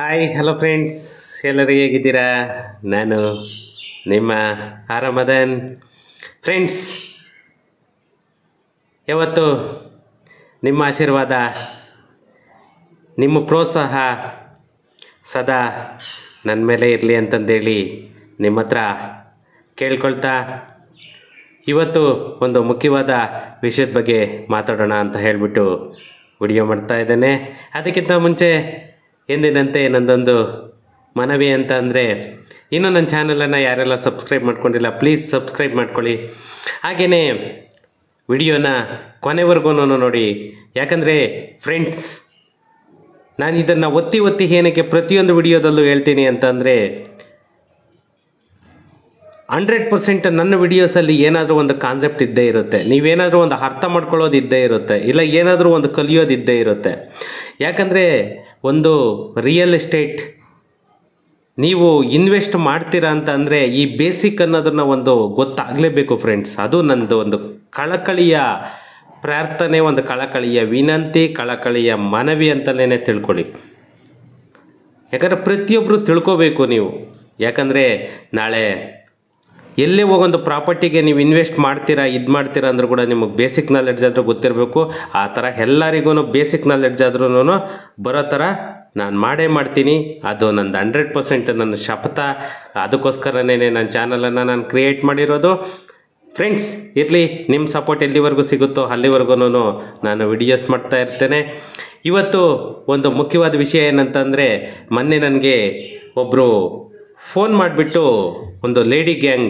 Hi hello friends, ಎಲ್ಲರೂ ಹೇಗಿದ್ದೀರಾ? ನಾನು ನಿಮ್ಮ ಆರಾಮದನ್. ಫ್ರೆಂಡ್ಸ್, ಯಾವತ್ತು ನಿಮ್ಮ ಆಶೀರ್ವಾದ, ನಿಮ್ಮ ಪ್ರೋತ್ಸಾಹ ಸದಾ ನನ್ನ ಮೇಲೆ ಇರಲಿ ಅಂತಂದೇಳಿ ನಿಮ್ಮ ಹತ್ರ ಕೇಳ್ಕೊಳ್ತಾ ಇವತ್ತು ಒಂದು ಮುಖ್ಯವಾದ ವಿಷಯದ ಬಗ್ಗೆ ಮಾತಾಡೋಣ ಅಂತ ಹೇಳಿಬಿಟ್ಟು ವಿಡಿಯೋ ಮಾಡ್ತಾ ಇದ್ದೇನೆ. ಅದಕ್ಕಿಂತ ಮುಂಚೆ ಎಂದಿನಂತೆ ನನ್ನದೊಂದು ಮನವಿ ಅಂತ ಅಂದರೆ, ಇನ್ನೂ ನನ್ನ ಚಾನಲನ್ನು ಯಾರೆಲ್ಲ ಸಬ್ಸ್ಕ್ರೈಬ್ ಮಾಡ್ಕೊಂಡಿಲ್ಲ ಪ್ಲೀಸ್ ಸಬ್ಸ್ಕ್ರೈಬ್ ಮಾಡ್ಕೊಳ್ಳಿ. ಹಾಗೆಯೇ ವಿಡಿಯೋನ ಕೊನೆವರೆಗೂ ನೋಡಿ. ಯಾಕಂದರೆ ಫ್ರೆಂಡ್ಸ್, ನಾನು ಇದನ್ನು ಒತ್ತಿ ಏನಕ್ಕೆ ಪ್ರತಿಯೊಂದು ವಿಡಿಯೋದಲ್ಲೂ ಹೇಳ್ತೀನಿ ಅಂತಂದರೆ, 100% ನನ್ನ ವಿಡಿಯೋಸಲ್ಲಿ ಏನಾದರೂ ಒಂದು ಕಾನ್ಸೆಪ್ಟ್ ಇದ್ದೇ ಇರುತ್ತೆ. ನೀವೇನಾದರೂ ಒಂದು ಅರ್ಥ ಮಾಡ್ಕೊಳ್ಳೋದು ಇದ್ದೇ ಇರುತ್ತೆ, ಇಲ್ಲ ಏನಾದರೂ ಒಂದು ಕಲಿಯೋದು ಇದ್ದೇ ಇರುತ್ತೆ. ಯಾಕಂದರೆ ಒಂದು ರಿಯಲ್ ಎಸ್ಟೇಟ್ ನೀವು ಇನ್ವೆಸ್ಟ್ ಮಾಡ್ತೀರಾ ಅಂತ ಅಂದರೆ ಈ ಬೇಸಿಕ್ ಅನ್ನೋದನ್ನು ಒಂದು ಗೊತ್ತಾಗಲೇಬೇಕು ಫ್ರೆಂಡ್ಸ್. ಅದು ನನ್ನದು ಒಂದು ಕಳಕಳಿಯ ಪ್ರಾರ್ಥನೆ, ಒಂದು ಕಳಕಳಿಯ ವಿನಂತಿ, ಕಳಕಳಿಯ ಮನವಿ ಅಂತಲೇ ತಿಳ್ಕೊಳ್ಳಿ. ಯಾಕಂದರೆ ಪ್ರತಿಯೊಬ್ಬರು ತಿಳ್ಕೋಬೇಕು ನೀವು. ಯಾಕಂದರೆ ನಾಳೆ ಎಲ್ಲೇ ಹೋಗೊಂದು ಪ್ರಾಪರ್ಟಿಗೆ ನೀವು ಇನ್ವೆಸ್ಟ್ ಮಾಡ್ತೀರಾ, ಇದು ಮಾಡ್ತೀರಾ ಅಂದರೂ ಕೂಡ ನಿಮಗೆ ಬೇಸಿಕ್ ನಾಲೆಡ್ಜ್ ಆದರೂ ಗೊತ್ತಿರಬೇಕು. ಆ ಥರ ಎಲ್ಲರಿಗೂ ಬೇಸಿಕ್ ನಾಲೆಡ್ಜ್ ಆದ್ರೂ ಬರೋ ಥರ ನಾನು ಮಾಡೇ ಮಾಡ್ತೀನಿ. ಅದು ನಂದು 100% ನನ್ನ ಶಪಥ. ಅದಕ್ಕೋಸ್ಕರನೇ ನನ್ನ ಚಾನಲನ್ನು ನಾನು ಕ್ರಿಯೇಟ್ ಮಾಡಿರೋದು. ಫ್ರೆಂಡ್ಸ್, ಇರಲಿ, ನಿಮ್ಮ ಸಪೋರ್ಟ್ ಎಲ್ಲಿವರೆಗೂ ಸಿಗುತ್ತೋ ಅಲ್ಲಿವರೆಗೂ ನಾನು ವಿಡಿಯೋಸ್ ಮಾಡ್ತಾ ಇರ್ತೇನೆ. ಇವತ್ತು ಒಂದು ಮುಖ್ಯವಾದ ವಿಷಯ ಏನಂತಂದರೆ, ಮೊನ್ನೆ ನನಗೆ ಒಬ್ಬರು ಫೋನ್ ಮಾಡಿಬಿಟ್ಟು, ಒಂದು ಲೇಡಿ ಗ್ಯಾಂಗ್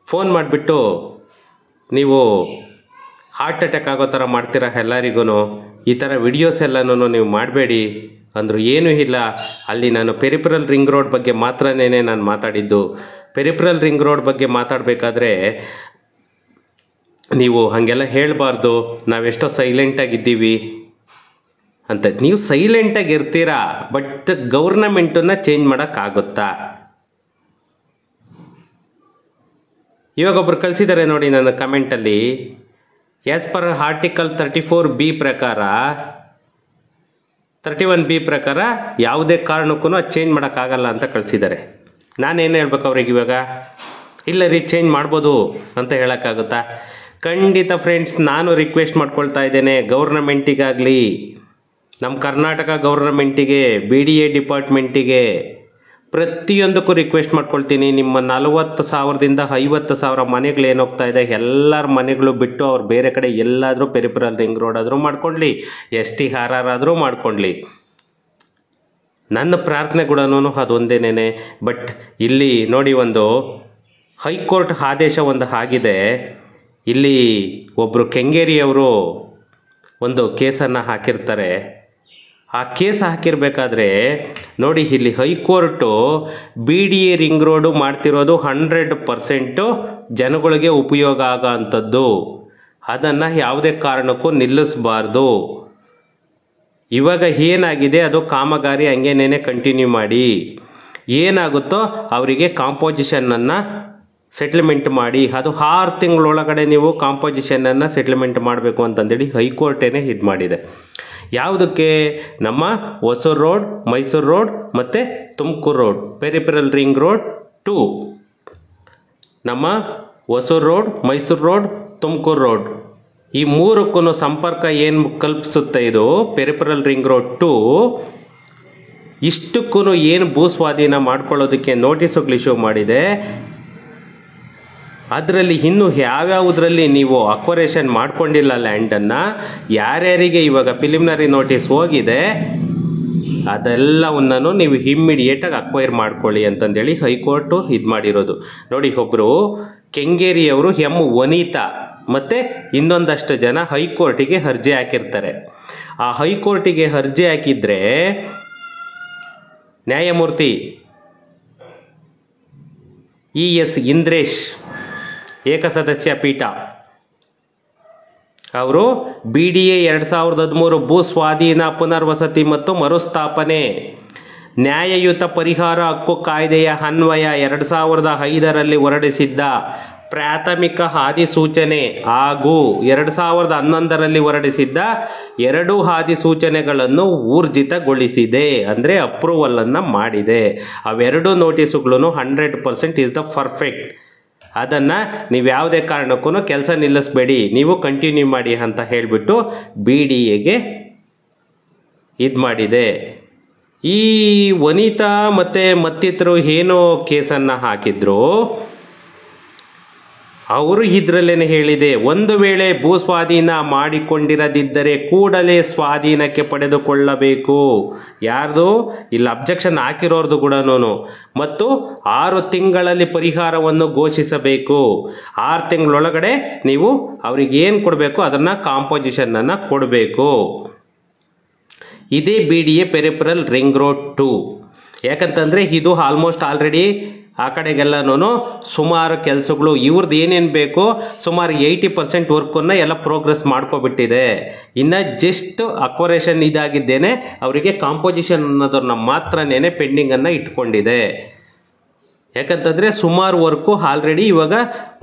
ಫೋನ್ ಮಾಡಿಬಿಟ್ಟು, ನೀವು ಹಾರ್ಟ್ ಅಟ್ಯಾಕ್ ಆಗೋ ಥರ ಮಾಡ್ತೀರಾ ಎಲ್ಲರಿಗೂ, ಈ ಥರ ವಿಡಿಯೋಸ್ ಎಲ್ಲನೂ ನೀವು ಮಾಡಬೇಡಿ ಅಂದರು. ಏನೂ ಇಲ್ಲ, ಅಲ್ಲಿ ನಾನು ಪೆರಿಫೆರಲ್ ರಿಂಗ್ ರೋಡ್ ಬಗ್ಗೆ ಮಾತ್ರನೇ ನಾನು ಮಾತಾಡಿದ್ದು. ಪೆರಿಫೆರಲ್ ರಿಂಗ್ ರೋಡ್ ಬಗ್ಗೆ ಮಾತಾಡಬೇಕಾದ್ರೆ ನೀವು ಹಾಗೆಲ್ಲ ಹೇಳಬಾರ್ದು, ನಾವೆಷ್ಟೋ ಸೈಲೆಂಟಾಗಿದ್ದೀವಿ ಅಂತ. ನೀವು ಸೈಲೆಂಟಾಗಿ ಇರ್ತೀರಾ, ಬಟ್ ಗೌರ್ನಮೆಂಟನ್ನು ಚೇಂಜ್ ಮಾಡೋಕ್ಕಾಗುತ್ತಾ? ಇವಾಗ ಒಬ್ರು ಕಳಿಸಿದ್ದಾರೆ ನೋಡಿ ನನ್ನ ಕಮೆಂಟಲ್ಲಿ, ಆ್ಯಸ್ ಪರ್ ಆರ್ಟಿಕಲ್ 34B ಪ್ರಕಾರ, 31B ಪ್ರಕಾರ ಯಾವುದೇ ಕಾರಣಕ್ಕೂ ಅದು ಚೇಂಜ್ ಮಾಡೋಕ್ಕಾಗಲ್ಲ ಅಂತ ಕಳಿಸಿದ್ದಾರೆ. ನಾನೇನು ಹೇಳ್ಬೇಕು ಅವ್ರಿಗೆ ಇವಾಗ? ಇಲ್ಲ ರೀ, ಚೇಂಜ್ ಮಾಡ್ಬೋದು ಅಂತ ಹೇಳೋಕ್ಕಾಗುತ್ತಾ? ಖಂಡಿತ ಫ್ರೆಂಡ್ಸ್, ನಾನು ರಿಕ್ವೆಸ್ಟ್ ಮಾಡ್ಕೊಳ್ತಾ ಇದ್ದೇನೆ ಗೌರ್ನಮೆಂಟಿಗಾಗಲಿ, ನಮ್ಮ ಕರ್ನಾಟಕ ಗೌರ್ನಮೆಂಟಿಗೆ, BDA ಡಿಪಾರ್ಟ್ಮೆಂಟಿಗೆ, ಪ್ರತಿಯೊಂದಕ್ಕೂ ರಿಕ್ವೆಸ್ಟ್ ಮಾಡ್ಕೊಳ್ತೀನಿ. ನಿಮ್ಮ 40,000ದಿಂದ 50,000 ಮನೆಗಳು ಏನೋಗ್ತಾ ಇದೆ, ಎಲ್ಲರ ಮನೆಗಳು ಬಿಟ್ಟು ಅವ್ರು ಬೇರೆ ಕಡೆ ಎಲ್ಲಾದರೂ ಪೆರಿಫೆರಲ್ ರಿಂಗ್ ರೋಡ್ ಆದರೂ ಮಾಡ್ಕೊಳ್ಳಿ, STRR ಆದರೂ ಮಾಡ್ಕೊಳ್ಳಿ. ನನ್ನ ಪ್ರಾರ್ಥನೆ ಕೂಡ ಅದೊಂದೇನೆ. ಬಟ್ ಇಲ್ಲಿ ನೋಡಿ, ಒಂದು ಹೈಕೋರ್ಟ್ ಆದೇಶ ಒಂದು ಆಗಿದೆ. ಇಲ್ಲಿ ಒಬ್ಬರು ಕೆಂಗೇರಿಯವರು ಒಂದು ಕೇಸನ್ನು ಹಾಕಿರ್ತಾರೆ. ಆ ಕೇಸ್ ಹಾಕಿರ್ಬೇಕಾದ್ರೆ ನೋಡಿ, ಇಲ್ಲಿ ಹೈಕೋರ್ಟು BDA ರಿಂಗ್ ರೋಡು ಮಾಡ್ತಿರೋದು 100% ಜನಗಳಿಗೆ ಉಪಯೋಗ ಆಗೋ ಅಂಥದ್ದು. ಅದನ್ನು ಯಾವುದೇ ಕಾರಣಕ್ಕೂ ನಿಲ್ಲಿಸಬಾರ್ದು. ಇವಾಗ ಏನಾಗಿದೆ ಅದು ಕಾಮಗಾರಿ ಹಂಗೇನೇ ಕಂಟಿನ್ಯೂ ಮಾಡಿ, ಏನಾಗುತ್ತೋ ಅವರಿಗೆ ಕಾಂಪೋಸಿಷನನ್ನು ಸೆಟ್ಲ್ಮೆಂಟ್ ಮಾಡಿ. ಅದು 6 ತಿಂಗಳೊಳಗಡೆ ನೀವು ಕಾಂಪೋಸಿಷನನ್ನು ಸೆಟ್ಲ್ಮೆಂಟ್ ಮಾಡಬೇಕು ಅಂತಂದೇಳಿ ಹೈಕೋರ್ಟೇನೆ ಇದು ಮಾಡಿದೆ. ಯಾವುದಕ್ಕೆ? ನಮ್ಮ ಹೊಸೂರು ರೋಡ್, ಮೈಸೂರು ರೋಡ್ ಮತ್ತು Tumakuru road, peripheral ring road 2. ನಮ್ಮ Hosur road, Mysuru road, Tumakuru road, ಈ ಮೂರಕ್ಕೂ ಸಂಪರ್ಕ ಏನು ಕಲ್ಪಿಸುತ್ತೆ ಇದು ಪೆರಿಫೆರಲ್ ರಿಂಗ್ ರೋಡ್ 2. ಇಷ್ಟಕ್ಕೂ ಏನು ಭೂಸ್ವಾಧೀನ ಮಾಡ್ಕೊಳ್ಳೋದಕ್ಕೆ ನೋಟಿಸ್ಗಳು ಇಶ್ಯೂ ಮಾಡಿದೆ. ಅದರಲ್ಲಿ ಇನ್ನೂ ಯಾವ್ಯಾವುದರಲ್ಲಿ ನೀವು ಅಕ್ವರೇಷನ್ ಮಾಡ್ಕೊಂಡಿಲ್ಲ ಲ್ಯಾಂಡನ್ನು, ಯಾರ್ಯಾರಿಗೆ ಇವಾಗ ಪ್ರಿಲಿಮಿನರಿ ನೋಟಿಸ್ ಹೋಗಿದೆ, ಅದೆಲ್ಲವನ್ನು ನೀವು ಇಮ್ಮಿಡಿಯೇಟಾಗಿ ಅಕ್ವೈರ್ ಮಾಡ್ಕೊಳ್ಳಿ ಅಂತಂದೇಳಿ ಹೈಕೋರ್ಟು ಇದು ಮಾಡಿರೋದು. ನೋಡಿ, ಒಬ್ಬರು ಕೆಂಗೇರಿಯವರು ವನಿತಾ ಮತ್ತು ಇನ್ನೊಂದಷ್ಟು ಜನ ಹೈಕೋರ್ಟಿಗೆ ಅರ್ಜಿ ಹಾಕಿರ್ತಾರೆ. ಆ ಹೈಕೋರ್ಟಿಗೆ ಅರ್ಜಿ ಹಾಕಿದರೆ ನ್ಯಾಯಮೂರ್ತಿ ES ಇಂದ್ರೇಶ್ ಏಕಸದಸ್ಯ ಪೀಠ ಅವರು BDA 2013 ಭೂ ಸ್ವಾಧೀನ ಪುನರ್ವಸತಿ ಮತ್ತು ಮರುಸ್ಥಾಪನೆ ನ್ಯಾಯಯುತ ಪರಿಹಾರ ಹಕ್ಕು ಕಾಯ್ದೆಯ ಅನ್ವಯ 2005ರಲ್ಲಿ ಹೊರಡಿಸಿದ್ದ ಪ್ರಾಥಮಿಕ ಅಧಿಸೂಚನೆ ಹಾಗೂ 2011ರಲ್ಲಿ ಹೊರಡಿಸಿದ್ದ 2 ಅಧಿಸೂಚನೆಗಳನ್ನು ಊರ್ಜಿತಗೊಳಿಸಿದೆ, ಅಂದರೆ ಅಪ್ರೂವಲನ್ನು ಮಾಡಿದೆ. ಅವೆರಡು ನೋಟಿಸುಗಳನ್ನು 100% ಇಸ್ ದ ಪರ್ಫೆಕ್ಟ್. ಅದನ್ನು ನೀವು ಯಾವುದೇ ಕಾರಣಕ್ಕೂ ಕೆಲಸ ನಿಲ್ಲಿಸಬೇಡಿ, ನೀವು ಕಂಟಿನ್ಯೂ ಮಾಡಿ ಅಂತ ಹೇಳಿಬಿಟ್ಟು BDAಗೆ ಇದು ಮಾಡಿದೆ. ಈ ವನಿತಾ ಮತ್ತು ಮತ್ತಿತರರು ಏನೋ ಕೇಸನ್ನು ಹಾಕಿದ್ರು, ಅವರು ಇದರಲ್ಲೇನೆ ಹೇಳಿದೆ, ಒಂದು ವೇಳೆ ಭೂ ಸ್ವಾಧೀನ ಮಾಡಿಕೊಂಡಿರದಿದ್ದರೆ ಕೂಡಲೇ ಸ್ವಾಧೀನಕ್ಕೆ ಪಡೆದುಕೊಳ್ಳಬೇಕು. ಯಾರ್ದು ಇಲ್ಲಿ ಅಬ್ಜೆಕ್ಷನ್ ಹಾಕಿರೋರ್ದು ಕೂಡ. ಮತ್ತು 6 ತಿಂಗಳಲ್ಲಿ ಪರಿಹಾರವನ್ನು ಘೋಷಿಸಬೇಕು. 6 ತಿಂಗಳೊಳಗಡೆ ನೀವು ಅವ್ರಿಗೆ ಏನು ಕೊಡಬೇಕು ಅದನ್ನು ಕಾಂಪೋಸಿಷನನ್ನು ಕೊಡಬೇಕು. ಇದೇ BDA ಪೆರಿಫೆರಲ್ ರಿಂಗ್ ರೋಡ್ 2. ಯಾಕಂತಂದರೆ ಇದು ಆಲ್ಮೋಸ್ಟ್ ಆಲ್ರೆಡಿ ಆ ಕಡೆಗೆಲ್ಲನೂ ಸುಮಾರು ಕೆಲಸಗಳು ಇವ್ರದ್ದು ಏನೇನು ಬೇಕೋ ಸುಮಾರು 80% ವರ್ಕನ್ನು ಎಲ್ಲ ಪ್ರೋಗ್ರೆಸ್ ಮಾಡ್ಕೊಬಿಟ್ಟಿದೆ. ಇನ್ನು ಜಸ್ಟ್ ಅಕ್ವರೇಷನ್ ಇದಾಗಿದ್ದೇನೆ, ಅವರಿಗೆ ಕಾಂಪೋಸಿಷನ್ ಅನ್ನೋದನ್ನ ಮಾತ್ರನೇ ಪೆಂಡಿಂಗನ್ನು ಇಟ್ಕೊಂಡಿದೆ. ಯಾಕಂತಂದರೆ ಸುಮಾರು ವರ್ಕು ಆಲ್ರೆಡಿ ಇವಾಗ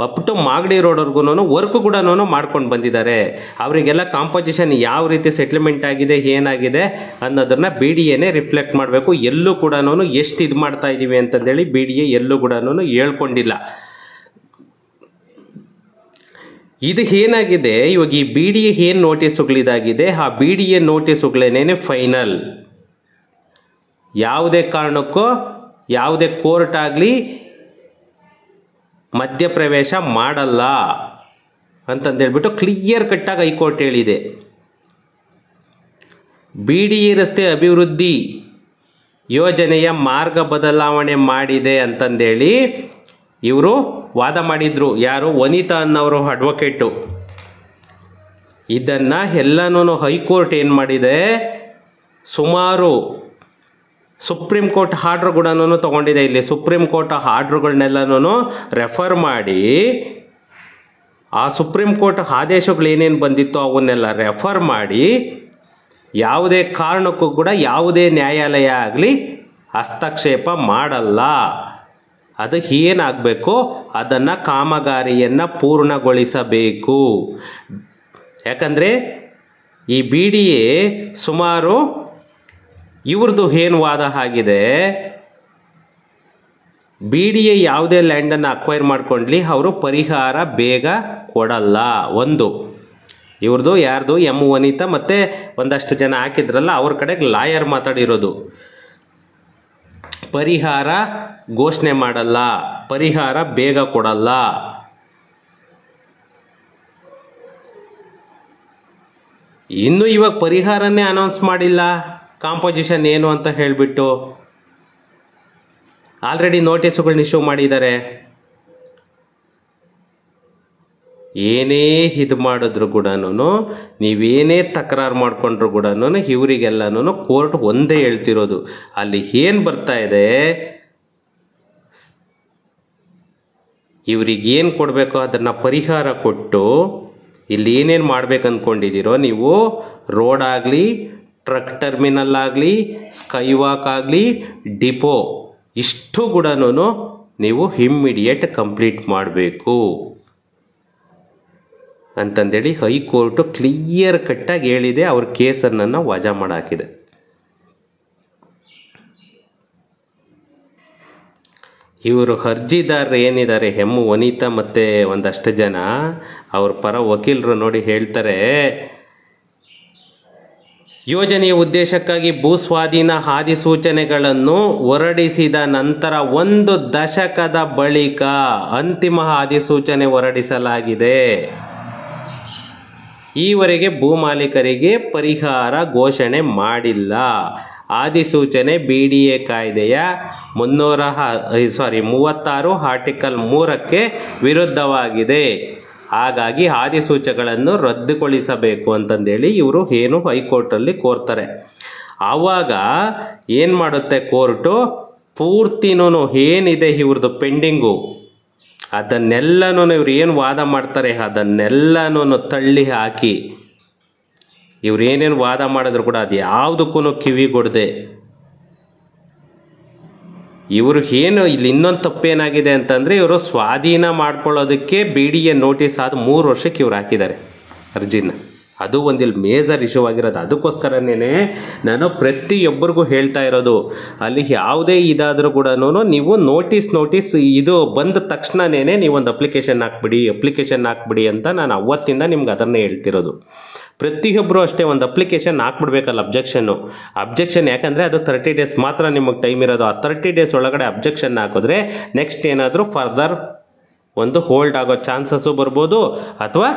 ಅಪ್ ಟು ಮಾಗಡಿ ರೋಡ್ವರೆಗೂ ವರ್ಕು ಕೂಡ ಮಾಡ್ಕೊಂಡು ಬಂದಿದ್ದಾರೆ. ಅವರಿಗೆಲ್ಲ ಕಾಂಪೋಸಿಷನ್ ಯಾವ ರೀತಿ ಸೆಟ್ಲ್ಮೆಂಟ್ ಆಗಿದೆ, ಏನಾಗಿದೆ ಅನ್ನೋದನ್ನು BDAನೇ ರಿಫ್ಲೆಕ್ಟ್ ಮಾಡಬೇಕು. ಎಲ್ಲೂ ಕೂಡ ಎಷ್ಟು ಇದು ಮಾಡ್ತಾ ಇದ್ದೀವಿ ಅಂತಂದೇಳಿ BDA ಎಲ್ಲೂ ಕೂಡ ಹೇಳ್ಕೊಂಡಿಲ್ಲ. ಇದು ಏನಾಗಿದೆ ಇವಾಗ ಈ BDA ಏನು ನೋಟಿಸುಗಳಿದಾಗಿದೆ, ಆ BDA ನೋಟಿಸುಗಳೇನೇ ಫೈನಲ್. ಯಾವುದೇ ಕಾರಣಕ್ಕೂ ಯಾವುದೇ ಕೋರ್ಟ್ ಆಗಲಿ ಮಧ್ಯಪ್ರವೇಶ ಮಾಡಲ್ಲ ಅಂತಂದೇಳ್ಬಿಟ್ಟು ಕ್ಲಿಯರ್ ಕಟ್ಟಾಗಿ ಹೈಕೋರ್ಟ್ ಹೇಳಿದೆ. BDA ರಸ್ತೆ ಅಭಿವೃದ್ಧಿ ಯೋಜನೆಯ ಮಾರ್ಗ ಬದಲಾವಣೆ ಮಾಡಿದೆ ಅಂತಂದೇಳಿ ಇವರು ವಾದ ಮಾಡಿದ್ರು. ಯಾರು? ವನಿತಾ ಅನ್ನೋರು ಅಡ್ವೊಕೇಟು. ಇದನ್ನು ಎಲ್ಲನೂ ಹೈಕೋರ್ಟ್ ಏನು ಮಾಡಿದೆ, ಸುಮಾರು ಸುಪ್ರೀಂ ಕೋರ್ಟ್ ಆರ್ಡ್ರ್ ಕೂಡ ತೊಗೊಂಡಿದೆ. ಇಲ್ಲಿ ಸುಪ್ರೀಂ ಕೋರ್ಟ್ ಆರ್ಡ್ರುಗಳನ್ನೆಲ್ಲನೂ ರೆಫರ್ ಮಾಡಿ ಆ ಸುಪ್ರೀಂ ಕೋರ್ಟ್ ಆದೇಶಗಳು ಏನೇನು ಬಂದಿತ್ತೋ ಅವನ್ನೆಲ್ಲ ರೆಫರ್ ಮಾಡಿ ಯಾವುದೇ ಕಾರಣಕ್ಕೂ ಕೂಡ ಯಾವುದೇ ನ್ಯಾಯಾಲಯ ಆಗಲಿ ಹಸ್ತಕ್ಷೇಪ ಮಾಡಲ್ಲ. ಅದು ಏನಾಗಬೇಕು, ಅದನ್ನು ಕಾಮಗಾರಿಯನ್ನು ಪೂರ್ಣಗೊಳಿಸಬೇಕು. ಯಾಕಂದರೆ ಈ BDA ಸುಮಾರು ಇವ್ರದ್ದು ಏನು ವಾದ ಆಗಿದೆ, BDA ಯಾವುದೇ ಲ್ಯಾಂಡನ್ನು ಅಕ್ವೈರ್ ಮಾಡ್ಕೊಂಡ್ಲಿ ಅವರು ಪರಿಹಾರ ಬೇಗ ಕೊಡಲ್ಲ. ಒಂದು ಇವ್ರದ್ದು ಯಾರ್ದು ವನಿತಾ ಮತ್ತು ಒಂದಷ್ಟು ಜನ ಹಾಕಿದ್ರಲ್ಲ ಅವ್ರ ಕಡೆಗೆ ಲಾಯರ್ ಮಾತಾಡಿರೋದು, ಪರಿಹಾರ ಘೋಷಣೆ ಮಾಡಲ್ಲ, ಪರಿಹಾರ ಬೇಗ ಕೊಡಲ್ಲ. ಇನ್ನು ಇವಾಗ ಪರಿಹಾರನೇ ಅನೌನ್ಸ್ ಮಾಡಿಲ್ಲ, ಕಾಂಪೋಸಿಷನ್ ಏನು ಅಂತ ಹೇಳಿಬಿಟ್ಟು ಆಲ್ರೆಡಿ ನೋಟಿಸುಗಳನ್ನ ಇಶ್ಯೂ ಮಾಡಿದ್ದಾರೆ. ಏನೇ ಇದು ಮಾಡಿದ್ರು ಕೂಡ, ನೀವೇನೇ ತಕರಾರು ಮಾಡಿಕೊಂಡ್ರು ಕೂಡ ಇವರಿಗೆಲ್ಲನೂ ಕೋರ್ಟ್ ಒಂದೇ ಹೇಳ್ತಿರೋದು, ಅಲ್ಲಿ ಏನು ಬರ್ತಾ ಇದೆ, ಇವ್ರಿಗೇನು ಕೊಡಬೇಕೋ ಅದನ್ನು ಪರಿಹಾರ ಕೊಟ್ಟು ಇಲ್ಲಿ ಏನೇನು ಮಾಡ್ಬೇಕು ಅಂದ್ಕೊಂಡಿದ್ದೀರೋ ನೀವು, ರೋಡ್ ಆಗಲಿ, ಟ್ರಕ್ ಟರ್ಮಿನಲ್ ಆಗಲಿ, ಸ್ಕೈ ವಾಕ್ ಆಗಲಿ, ಡಿಪೋ, ಇಷ್ಟು ಕೂಡ ನೀವು ಇಮ್ಮಿಡಿಯೇಟ್ ಕಂಪ್ಲೀಟ್ ಮಾಡಬೇಕು ಅಂತಂದೇಳಿ ಹೈಕೋರ್ಟು ಕ್ಲಿಯರ್ ಕಟ್ಟಾಗಿ ಹೇಳಿದೆ. ಅವ್ರ ಕೇಸನ್ನು ವಜಾ ಮಾಡಾಕಿದೆ. ಇವರು ಅರ್ಜಿದಾರರು ಏನಿದ್ದಾರೆ ವನಿತಾ ಮತ್ತು ಒಂದಷ್ಟು ಜನ ಅವ್ರ ಪರ ವಕೀಲರು ನೋಡಿ ಹೇಳ್ತಾರೆ, ಯೋಜನೆಯ ಉದ್ದೇಶಕ್ಕಾಗಿ ಭೂ ಸ್ವಾಧೀನ ಅಧಿಸೂಚನೆಗಳನ್ನು ಹೊರಡಿಸಿದ ನಂತರ 1 ದಶಕದ ಬಳಿಕ ಅಂತಿಮ ಅಧಿಸೂಚನೆ ಹೊರಡಿಸಲಾಗಿದೆ. ಈವರೆಗೆ ಭೂ ಮಾಲೀಕರಿಗೆ ಪರಿಹಾರ ಘೋಷಣೆ ಮಾಡಿಲ್ಲ. ಅಧಿಸೂಚನೆ BDA ಕಾಯ್ದೆಯ 36 ಆರ್ಟಿಕಲ್ 3ಕ್ಕೆ ವಿರುದ್ಧವಾಗಿದೆ. ಹಾಗಾಗಿ ಅಧಿಸೂಚನೆಗಳನ್ನು ರದ್ದುಗೊಳಿಸಬೇಕು ಅಂತಂದೇಳಿ ಇವರು ಏನು ಹೈಕೋರ್ಟಲ್ಲಿ ಕೋರ್ತಾರೆ. ಆವಾಗ ಏನು ಮಾಡುತ್ತೆ ಕೋರ್ಟು, ಪೂರ್ತಿನೂ ಏನಿದೆ ಇವ್ರದ್ದು ಪೆಂಡಿಂಗು ಅದನ್ನೆಲ್ಲನೂ ಇವ್ರು ಏನು ವಾದ ಮಾಡ್ತಾರೆ ಅದನ್ನೆಲ್ಲನೂ ತಳ್ಳಿ ಹಾಕಿ, ಇವ್ರು ಏನೇನು ವಾದ ಮಾಡಿದ್ರು ಕೂಡ ಅದು ಯಾವುದಕ್ಕೂ ಕಿವಿಗೊಡದೆ ಇವರು ಏನು ಇಲ್ಲಿ ಇನ್ನೊಂದು ತಪ್ಪೇನಾಗಿದೆ ಅಂತಂದರೆ, ಇವರು ಸ್ವಾಧೀನ ಮಾಡ್ಕೊಳ್ಳೋದಕ್ಕೆ BDA ನೋಟಿಸ್ ಆದ 3 ವರ್ಷಕ್ಕೆ ಇವ್ರು ಹಾಕಿದ್ದಾರೆ ಅರ್ಜಿನ. ಅದು ಒಂದಿಲ್ಲಿ ಮೇಜರ್ ಇಶ್ಯೂ ಆಗಿರೋದು. ಅದಕ್ಕೋಸ್ಕರನೇ ನಾನು ಪ್ರತಿಯೊಬ್ಬರಿಗೂ ಹೇಳ್ತಾ ಇರೋದು, ಅಲ್ಲಿ ಯಾವುದೇ ಇದಾದರೂ ಕೂಡ ನೀವು ನೋಟಿಸ್ ಇದು ಬಂದ ತಕ್ಷಣನೇ ನೀವೊಂದು ಅಪ್ಲಿಕೇಶನ್ ಹಾಕ್ಬಿಡಿ ಅಂತ ನಾನು ಅವತ್ತಿಂದ ನಿಮ್ಗೆ ಅದನ್ನೇ ಹೇಳ್ತಿರೋದು. ಪ್ರತಿಯೊಬ್ಬರು ಅಷ್ಟೇ ಒಂದು ಅಪ್ಲಿಕೇಶನ್ ಹಾಕ್ಬಿಡ್ಬೇಕಲ್ಲ ಅಬ್ಜೆಕ್ಷನ್. ಯಾಕಂದರೆ ಅದು 30 ಡೇಸ್ ಮಾತ್ರ ನಿಮಗೆ ಟೈಮ್ ಇರೋದು. ಆ 30 ಡೇಸ್ ಒಳಗಡೆ ಅಬ್ಜೆಕ್ಷನ್ ಹಾಕಿದ್ರೆ ನೆಕ್ಸ್ಟ್ ಏನಾದರೂ ಫರ್ದರ್ ಒಂದು ಹೋಲ್ಡ್ ಆಗೋ ಚಾನ್ಸಸ್ಸು ಬರ್ಬೋದು, ಅಥವಾ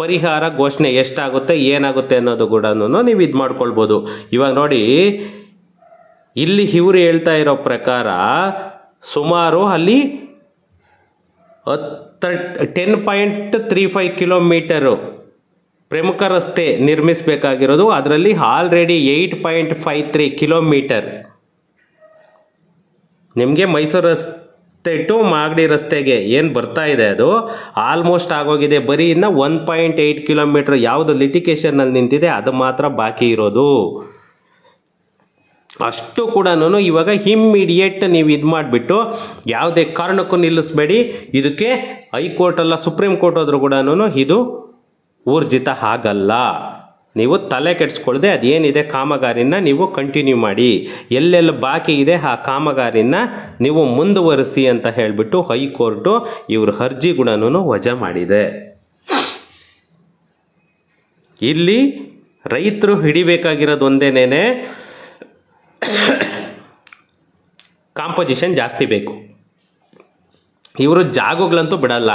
ಪರಿಹಾರ ಘೋಷಣೆ ಎಷ್ಟಾಗುತ್ತೆ ಏನಾಗುತ್ತೆ ಅನ್ನೋದು ಕೂಡ ನೀವು ಇದು ಮಾಡ್ಕೊಳ್ಬೋದು. ಇವಾಗ ನೋಡಿ, ಇಲ್ಲಿ ಇವರು ಹೇಳ್ತಾ ಇರೋ ಪ್ರಕಾರ ಸುಮಾರು ಅಲ್ಲಿ 10.35 ಕಿಲೋಮೀಟರು ಪ್ರಮುಖ ರಸ್ತೆ ನಿರ್ಮಿಸಬೇಕಾಗಿರೋದು. ಅದರಲ್ಲಿ ಆಲ್ರೆಡಿ 8.53 ಕಿಲೋಮೀಟರ್ ನಿಮಗೆ ಮೈಸೂರು ರಸ್ತೆ ಟು ಮಾಗಡಿ ರಸ್ತೆಗೆ ಏನು ಬರ್ತಾ ಇದೆ ಅದು ಆಲ್ಮೋಸ್ಟ್ ಆಗೋಗಿದೆ. ಬರೀ ಇನ್ನು 1.8 ಕಿಲೋಮೀಟರ್ ಯಾವುದು ಲಿಟಿಗೇಷನ್ನಲ್ಲಿ ನಿಂತಿದೆ ಅದು ಮಾತ್ರ ಬಾಕಿ ಇರೋದು. ಅಷ್ಟು ಕೂಡ ಇವಾಗ ಇಮ್ಮಿಡಿಯೇಟ್ ನೀವು ಇದು ಮಾಡಿಬಿಟ್ಟು ಯಾವುದೇ ಕಾರಣಕ್ಕೂ ನಿಲ್ಲಿಸಬೇಡಿ. ಇದಕ್ಕೆ ಹೈಕೋರ್ಟ್ ಅಲ್ಲ ಸುಪ್ರೀಂ ಕೋರ್ಟ್ ಹೋದ್ರೂ ಕೂಡ ಇದು ಊರ್ಜಿತ ಆಗಲ್ಲ. ನೀವು ತಲೆ ಕೆಡಿಸ್ಕೊಳ್ಳದೆ ಅದೇನಿದೆ ಕಾಮಗಾರಿನ ನೀವು ಕಂಟಿನ್ಯೂ ಮಾಡಿ, ಎಲ್ಲೆಲ್ಲ ಬಾಕಿ ಇದೆ ಆ ಕಾಮಗಾರಿನ ನೀವು ಮುಂದುವರಿಸಿ ಅಂತ ಹೇಳಿಬಿಟ್ಟು ಹೈಕೋರ್ಟು ಇವ್ರ ಅರ್ಜಿ ಕೂಡ ವಜಾ ಮಾಡಿದೆ. ಇಲ್ಲಿ ರೈತರು ಹಿಡಿಬೇಕಾಗಿರೋದು ಒಂದೇನೇನೆ, ಕಾಂಪೋಸಿಷನ್ ಜಾಸ್ತಿ ಬೇಕು. ಇವರು ಜಾಗಗಳಂತೂ ಬಿಡಲ್ಲ,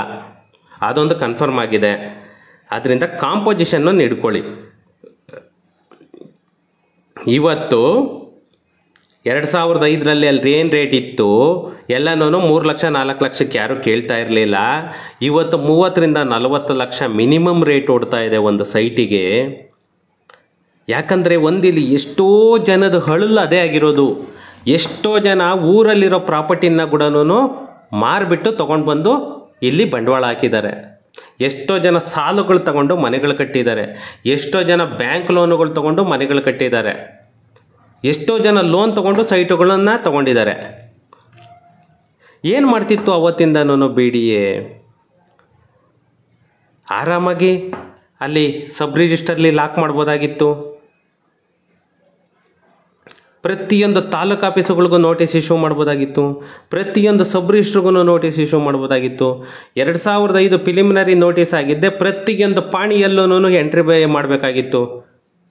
ಅದೊಂದು ಕನ್ಫರ್ಮ್ ಆಗಿದೆ. ಆದ್ದರಿಂದ ಕಾಂಪೋಸಿಷನ್ನು ಹಿಡ್ಕೊಳ್ಳಿ. ಇವತ್ತು 2005ರಲ್ಲಿ ಅಲ್ಲಿ ಏನು ರೇಟ್ ಇತ್ತು ಎಲ್ಲನೂ 3 ಲಕ್ಷ 4 ಲಕ್ಷಕ್ಕೆ ಯಾರೂ ಕೇಳ್ತಾ ಇರಲಿಲ್ಲ. ಇವತ್ತು 30ರಿಂದ 40 ಲಕ್ಷ ಮಿನಿಮಮ್ ರೇಟ್ ಓಡ್ತಾ ಇದೆ ಒಂದು ಸೈಟಿಗೆ. ಯಾಕಂದರೆ ಒಂದಿಲ್ಲಿ ಎಷ್ಟೋ ಜನದ ಹಳಲು ಅದೇ ಆಗಿರೋದು. ಎಷ್ಟೋ ಜನ ಊರಲ್ಲಿರೋ ಪ್ರಾಪರ್ಟಿನ ಕೂಡ ಮಾರಿಬಿಟ್ಟು ತೊಗೊಂಡು ಬಂದು ಇಲ್ಲಿ ಬಂಡವಾಳ ಹಾಕಿದ್ದಾರೆ. ಎಷ್ಟೋ ಜನ ಸಾಲುಗಳು ತಗೊಂಡು ಮನೆಗಳು ಕಟ್ಟಿದ್ದಾರೆ. ಎಷ್ಟೋ ಜನ ಬ್ಯಾಂಕ್ ಲೋನುಗಳು ತಗೊಂಡು ಮನೆಗಳು ಕಟ್ಟಿದ್ದಾರೆ. ಎಷ್ಟೋ ಜನ ಲೋನ್ ತಗೊಂಡು ಸೈಟುಗಳನ್ನು ತಗೊಂಡಿದ್ದಾರೆ. ಏನು ಮಾಡ್ತಿತ್ತು ಅವತ್ತಿಂದನೂ BDA? ಆರಾಮಾಗಿ ಅಲ್ಲಿ ಸಬ್ ರಿಜಿಸ್ಟರ್ಲಿ ಲಾಕ್ ಮಾಡ್ಬೋದಾಗಿತ್ತು. ಪ್ರತಿಯೊಂದು ತಾಲೂಕು ಆಫೀಸುಗಳಿಗೂ ನೋಟಿಸ್ ಇಶ್ಯೂ ಮಾಡ್ಬೋದಾಗಿತ್ತು. ಪ್ರತಿಯೊಂದು ಸಬ್ ರಿಜಿಸ್ಟ್ರಿಗೂ ನೋಟಿಸ್ ಇಶ್ಯೂ ಮಾಡ್ಬೋದಾಗಿತ್ತು. 2005 ಪ್ರಿಲಿಮಿನರಿ ನೋಟಿಸ್ ಆಗಿದ್ದೆ ಪ್ರತಿಯೊಂದು ಪಾಣಿಯಲ್ಲೂ ಎಂಟ್ರಿ ಮಾಡಬೇಕಾಗಿತ್ತು.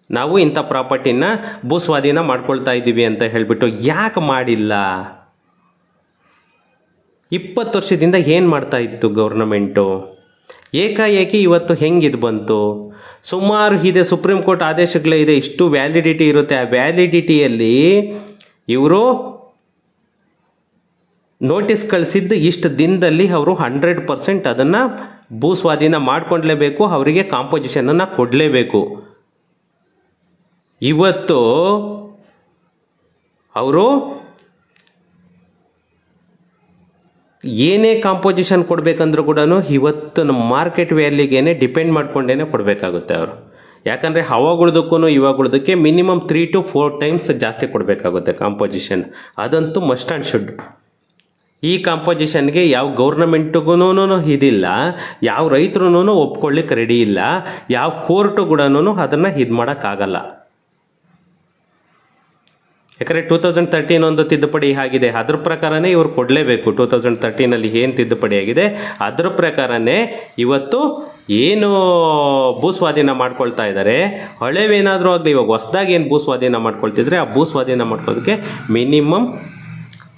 ನಾವು ಇಂಥ ಪ್ರಾಪರ್ಟಿನ ಭೂಸ್ವಾಧೀನ ಮಾಡ್ಕೊಳ್ತಾ ಇದ್ದೀವಿ ಅಂತ ಹೇಳಿಬಿಟ್ಟು. ಯಾಕೆ ಮಾಡಿಲ್ಲ? 20 ವರ್ಷದಿಂದ ಏನು ಮಾಡ್ತಾ ಇತ್ತು ಗೌರ್ನಮೆಂಟು? ಏಕಾಏಕಿ ಇವತ್ತು ಹೆಂಗಿದು ಬಂತು? ಸುಮಾರು ಇದೆ, ಸುಪ್ರೀಂ ಕೋರ್ಟ್ ಆದೇಶಗಳೇ ಇದೆ, ಇಷ್ಟು ವ್ಯಾಲಿಡಿಟಿ ಇರುತ್ತೆ. ಆ ವ್ಯಾಲಿಡಿಟಿಯಲ್ಲಿ ಇವರು ನೋಟಿಸ್ ಕಳಿಸಿದ್ದು ಇಷ್ಟು ದಿನದಲ್ಲಿ ಅವರು 100% ಅದನ್ನು ಭೂಸ್ವಾಧೀನ ಮಾಡ್ಕೊಳ್ಲೇಬೇಕು, ಅವರಿಗೆ ಕಾಂಪೋಸಿಷನನ್ನು ಕೊಡಲೇಬೇಕು. ಇವತ್ತು ಅವರು ಏನೇ ಕಾಂಪೋಸಿಷನ್ ಕೊಡಬೇಕಂದ್ರೂ ಕೂಡ ಇವತ್ತು ನಮ್ಮ ಮಾರ್ಕೆಟ್ ವ್ಯಾಲ್ಯೂಗೇನೆ ಡಿಪೆಂಡ್ ಮಾಡ್ಕೊಂಡೇ ಕೊಡಬೇಕಾಗುತ್ತೆ ಅವರು. ಯಾಕಂದರೆ ಅವಾಗಳ್ದಕ್ಕೂ ಇವಾಗಳ್ದಕ್ಕೆ ಮಿನಿಮಮ್ 3 to 4 ಟೈಮ್ಸ್ ಜಾಸ್ತಿ ಕೊಡಬೇಕಾಗುತ್ತೆ ಕಾಂಪೋಸಿಷನ್. ಅದಂತೂ ಮಸ್ಟ್ ಆ್ಯಂಡ್ ಶುಡ್. ಈ ಕಾಂಪೋಸಿಷನ್ಗೆ ಯಾವ ಗೌರ್ನಮೆಂಟ್ಗೂ ಇದಿಲ್ಲ, ಯಾವ ರೈತರು ಒಪ್ಕೊಳ್ಳಿಕ್ಕೆ ರೆಡಿ ಇಲ್ಲ, ಯಾವ ಕೋರ್ಟು ಕೂಡ ಅದನ್ನು ಇದು ಮಾಡೋಕ್ಕಾಗಲ್ಲ. ಯಾಕಂದರೆ 2013 ಒಂದು ತಿದ್ದುಪಡಿ ಆಗಿದೆ, ಅದ್ರ ಪ್ರಕಾರನೇ ಇವರು ಕೊಡಲೇಬೇಕು. 2013ನಲ್ಲಿ ಏನು ತಿದ್ದುಪಡಿ ಆಗಿದೆ ಅದ್ರ ಪ್ರಕಾರನೇ ಇವತ್ತು ಏನು ಭೂಸ್ವಾಧೀನ ಮಾಡ್ಕೊಳ್ತಾ ಇದ್ದಾರೆ. ಹಳೆವೇನಾದರೂ ಆಗಲಿ, ಇವಾಗ ಹೊಸದಾಗಿ ಏನು ಭೂಸ್ವಾಧೀನ ಮಾಡ್ಕೊಳ್ತಿದ್ರೆ ಆ ಭೂಸ್ವಾಧೀನ ಮಾಡ್ಕೊಳ್ಳೋದಕ್ಕೆ ಮಿನಿಮಮ್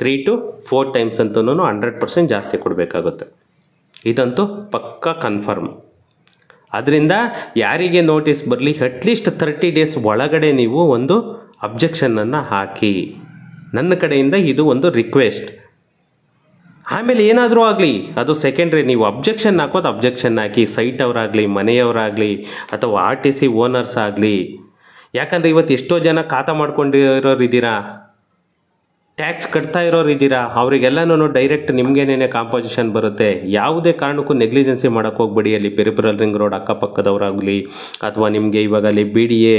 3 to 4 ಟೈಮ್ಸ್ ಅಂತೂ 100% ಜಾಸ್ತಿ ಕೊಡಬೇಕಾಗುತ್ತೆ. ಇದಂತೂ ಪಕ್ಕಾ ಕನ್ಫರ್ಮ್. ಅದರಿಂದ ಯಾರಿಗೆ ನೋಟಿಸ್ ಬರಲಿ ಅಟ್ಲೀಸ್ಟ್ 30 ಡೇಸ್ ಒಳಗಡೆ ನೀವು ಒಂದು ಅಬ್ಜೆಕ್ಷನನ್ನು ಹಾಕಿ. ನನ್ನ ಕಡೆಯಿಂದ ಇದು ಒಂದು ರಿಕ್ವೆಸ್ಟ್. ಆಮೇಲೆ ಏನಾದರೂ ಆಗಲಿ ಅದು ಸೆಕೆಂಡ್ರಿ. ನೀವು ಅಬ್ಜೆಕ್ಷನ್ ಹಾಕೋದು ಅಬ್ಜೆಕ್ಷನ್ ಹಾಕಿ, ಸೈಟ್ ಅವರಾಗಲಿ ಮನೆಯವರಾಗಲಿ ಅಥವಾ RTC ಓನರ್ಸ್ ಆಗಲಿ. ಯಾಕಂದರೆ ಇವತ್ತು ಎಷ್ಟೋ ಜನ ಖಾತಾ ಮಾಡ್ಕೊಂಡಿರೋರು ಇದ್ದೀರಾ, ಟ್ಯಾಕ್ಸ್ ಕಟ್ತಾ ಇರೋರು ಇದ್ದೀರಾ, ಅವರಿಗೆಲ್ಲನೂ ಡೈರೆಕ್ಟ್ ನಿಮಗೇನೇ ಕಾಂಪೋಸಿಷನ್ ಬರುತ್ತೆ. ಯಾವುದೇ ಕಾರಣಕ್ಕೂ ನೆಗ್ಲಿಜೆನ್ಸಿ ಮಾಡೋಕ್ಕೆ ಹೋಗ್ಬೇಡಿ. ಅಲ್ಲಿ ಪೆರಿಫೆರಲ್ ರಿಂಗ್ ರೋಡ್ ಅಕ್ಕಪಕ್ಕದವರಾಗಲಿ ಅಥವಾ ನಿಮಗೆ ಇವಾಗ ಅಲ್ಲಿ BDA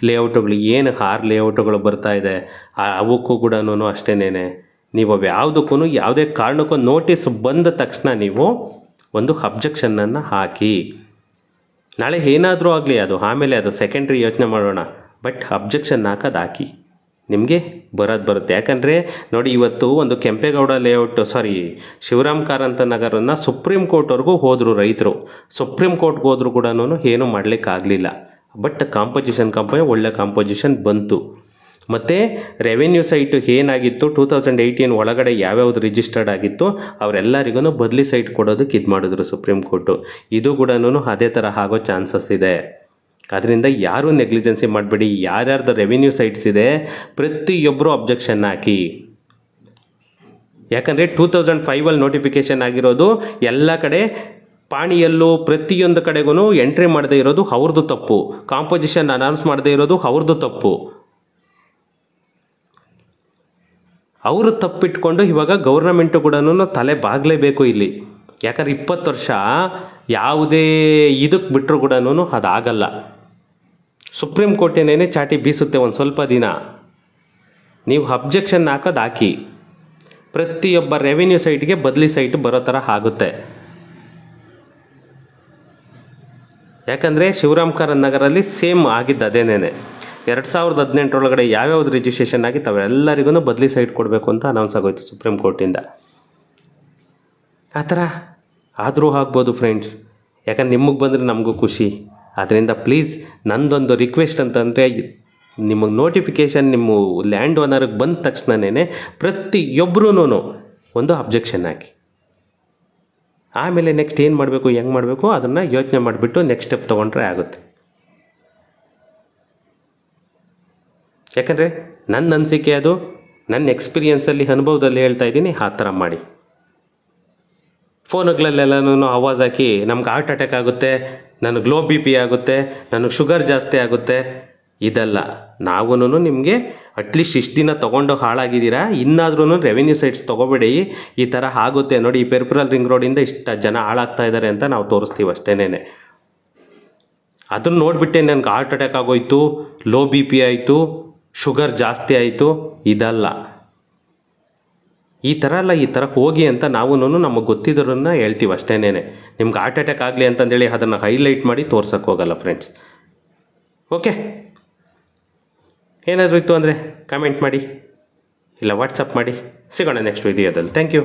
ಲೇಔಟುಗಳು ಏನು 6 ಲೇಔಟುಗಳು ಬರ್ತಾ ಇದೆ ಅವಕ್ಕೂ ಕೂಡ ಅಷ್ಟೇನೆ ನೀವು ಯಾವುದಕ್ಕೂ ಯಾವುದೇ ಕಾರಣಕ್ಕೂ ನೋಟಿಸ್ ಬಂದ ತಕ್ಷಣ ನೀವು ಒಂದು ಅಬ್ಜೆಕ್ಷನನ್ನು ಹಾಕಿ. ನಾಳೆ ಏನಾದರೂ ಆಗಲಿ ಅದು ಆಮೇಲೆ ಅದು ಸೆಕೆಂಡ್ರಿ ಯೋಚನೆ ಮಾಡೋಣ, ಬಟ್ ಅಬ್ಜೆಕ್ಷನ್ ಹಾಕಿ ನಿಮಗೆ ಬರುತ್ತೆ. ಯಾಕಂದರೆ ನೋಡಿ, ಇವತ್ತು ಒಂದು ಕೆಂಪೇಗೌಡ ಲೇಔಟ್ ಶಿವರಾಮ್ ಕಾರಂತ ನಗರನ್ನು ಸುಪ್ರೀಂ ಕೋರ್ಟ್ವರೆಗೂ ಹೋದರು ರೈತರು. ಸುಪ್ರೀಂ ಕೋರ್ಟ್ಗೆ ಹೋದರೂ ಕೂಡ ಏನೂ ಮಾಡಲಿಕ್ಕಾಗಲಿಲ್ಲ. ಬಟ್ ಕಾಂಪೋಸಿಷನ್ ಕಂಪನಿ ಒಳ್ಳೆ ಕಾಂಪೋಸಿಷನ್ ಬಂತು. ಮತ್ತು ರೆವೆನ್ಯೂ ಸೈಟು ಏನಾಗಿತ್ತು 2018 ಒಳಗಡೆ ಯಾವ್ಯಾವ್ದು ರಿಜಿಸ್ಟರ್ಡ್ ಆಗಿತ್ತು ಅವರೆಲ್ಲರಿಗೂ ಬದಲಿ ಸೈಟ್ ಕೊಡೋದಕ್ಕೆ ಇದು ಮಾಡಿದ್ರು ಸುಪ್ರೀಂ ಕೋರ್ಟು. ಇದು ಕೂಡ ಅದೇ ಥರ ಆಗೋ ಚಾನ್ಸಸ್ ಇದೆ. ಅದರಿಂದ ಯಾರೂ ನೆಗ್ಲಿಜೆನ್ಸಿ ಮಾಡಬೇಡಿ. ಯಾರ್ಯಾರ್ದು ರೆವಿನ್ಯೂ ಸೈಟ್ಸ್ ಇದೆ ಪ್ರತಿಯೊಬ್ಬರು ಅಬ್ಜೆಕ್ಷನ್ ಹಾಕಿ. ಯಾಕಂದರೆ 2005 ನೋಟಿಫಿಕೇಷನ್ ಆಗಿರೋದು ಎಲ್ಲ ಕಡೆ ಪಾಣಿಯಲ್ಲೂ ಪ್ರತಿಯೊಂದು ಕಡೆಗೂ ಎಂಟ್ರಿ ಮಾಡದೇ ಇರೋದು ಅವ್ರದ್ದು ತಪ್ಪು, ಕಾಂಪೋಸಿಷನ್ ಅನೌನ್ಸ್ ಮಾಡದೇ ಇರೋದು ಅವ್ರದ್ದು ತಪ್ಪು. ಅವರು ತಪ್ಪಿಟ್ಕೊಂಡು ಇವಾಗ ಗೌರ್ನಮೆಂಟು ಕೂಡ ತಲೆ ಬಾಗಲೇಬೇಕು ಇಲ್ಲಿ. ಯಾಕಂದ್ರೆ 20 ವರ್ಷ ಯಾವುದೇ ಇದಕ್ಕೆ ಬಿಟ್ಟರು ಕೂಡ ಅದಾಗಲ್ಲ. ಸುಪ್ರೀಂ ಕೋರ್ಟೇನೇ ಚಾಟಿ ಬೀಸುತ್ತೆ ಒಂದು ಸ್ವಲ್ಪ ದಿನ. ನೀವು ಅಬ್ಜೆಕ್ಷನ್ ಹಾಕಿ ಪ್ರತಿಯೊಬ್ಬ ರೆವಿನ್ಯೂ ಸೈಟ್ಗೆ ಬದಲಿ ಸೈಟ್ ಬರೋ ಥರ ಆಗುತ್ತೆ. ಯಾಕಂದರೆ ಶಿವರಾಮ್ ಕಾರಂತ ನಗರಲ್ಲಿ ಸೇಮ್ ಆಗಿದ್ದು ಅದೇನೇನೆ. 2018 ಒಳಗಡೆ ಯಾವ್ಯಾವ್ದು ರಿಜಿಸ್ಟ್ರೇಷನ್ ಆಗಿತ್ತು ಅವೆಲ್ಲರಿಗೂ ಬದಲಿ ಸೈಟ್ ಕೊಡಬೇಕು ಅಂತ ಅನೌನ್ಸ್ ಆಗೋಯ್ತು ಸುಪ್ರೀಂ ಕೋರ್ಟಿಂದ. ಆ ಥರ ಆದರೂ ಆಗ್ಬೋದು ಫ್ರೆಂಡ್ಸ್. ಯಾಕಂದ್ರೆ ನಿಮಗೆ ಬಂದರೆ ನಮಗೂ ಖುಷಿ. ಆದ್ದರಿಂದ ಪ್ಲೀಸ್ ನಂದೊಂದು ರಿಕ್ವೆಸ್ಟ್ ಅಂತಂದರೆ, ನಿಮಗೆ ನೋಟಿಫಿಕೇಷನ್ ನಿಮ್ಮ ಲ್ಯಾಂಡ್ ಓನರ್ಗೆ ಬಂದ ತಕ್ಷಣವೇ ಪ್ರತಿಯೊಬ್ಬರೂ ಒಂದು ಅಬ್ಜೆಕ್ಷನ್ ಹಾಕಿ. ಆಮೇಲೆ ನೆಕ್ಸ್ಟ್ ಏನು ಮಾಡಬೇಕು ಹೆಂಗೆ ಮಾಡಬೇಕು ಅದನ್ನು ಯೋಚನೆ ಮಾಡಿಬಿಟ್ಟು ನೆಕ್ಸ್ಟ್ ಸ್ಟೆಪ್ ತೊಗೊಂಡ್ರೆ ಆಗುತ್ತೆ. ಯಾಕಂದರೆ ನನ್ನ ಅನಿಸಿಕೆ ಅದು, ನನ್ನ ಎಕ್ಸ್ಪೀರಿಯೆನ್ಸಲ್ಲಿ ಅನುಭವದಲ್ಲಿ ಹೇಳ್ತಾ ಇದ್ದೀನಿ. ಆ ಥರ ಮಾಡಿ. ಫೋನುಗಳಲ್ಲೆಲ್ಲನೂ ಆವಾಜ್ ಹಾಕಿ ನಮ್ಗೆ ಹಾರ್ಟ್ ಅಟ್ಯಾಕ್ ಆಗುತ್ತೆ, ನನಗೆ ಲೋ BP ಆಗುತ್ತೆ, ನನಗೆ ಶುಗರ್ ಜಾಸ್ತಿ ಆಗುತ್ತೆ, ಇದಲ್ಲ. ನಾವೂ ನಿಮಗೆ ಅಟ್ಲೀಸ್ಟ್ ಇಷ್ಟು ದಿನ ತೊಗೊಂಡು ಹಾಳಾಗಿದ್ದೀರಾ, ಇನ್ನಾದ್ರೂ ರೆವೆನ್ಯೂ ಸೈಟ್ಸ್ ತೊಗೋಬೇಡಿ. ಈ ಥರ ಆಗುತ್ತೆ ನೋಡಿ, ಈ ಪೆರಿಫೆರಲ್ ರಿಂಗ್ ರೋಡಿಂದ ಇಷ್ಟು ಜನ ಹಾಳಾಗ್ತಾ ಇದ್ದಾರೆ ಅಂತ ನಾವು ತೋರಿಸ್ತೀವಿ ಅಷ್ಟೇನೆ. ಅದನ್ನು ನೋಡಿಬಿಟ್ಟೆ ನನಗೆ ಹಾರ್ಟ್ ಅಟ್ಯಾಕ್ ಆಗೋಯ್ತು, ಲೋ BP ಆಯಿತು, ಶುಗರ್ ಜಾಸ್ತಿ ಆಯಿತು, ಇದಲ್ಲ. ಈ ಥರ ಅಲ್ಲ, ಈ ಥರ ಹೋಗಿ ಅಂತ ನಾವು ನಮಗೆ ಗೊತ್ತಿದ್ದರನ್ನ ಹೇಳ್ತೀವಿ ಅಷ್ಟೇನೆ. ನಿಮ್ಗೆ ಹಾರ್ಟ್ ಅಟ್ಯಾಕ್ ಆಗಲಿ ಅಂತಂದೇಳಿ ಅದನ್ನು ಹೈಲೈಟ್ ಮಾಡಿ ತೋರ್ಸೋಕ್ಕೆ ಹೋಗಲ್ಲ ಫ್ರೆಂಡ್ಸ್. ಓಕೆ, ಏನಾದರೂ ಇತ್ತು ಅಂದರೆ ಕಮೆಂಟ್ ಮಾಡಿ, ಇಲ್ಲ ವಾಟ್ಸಪ್ ಮಾಡಿ. ಸಿಗೋಣ ನೆಕ್ಸ್ಟ್ ವಿಡಿಯೋದಲ್ಲಿ. Thank you.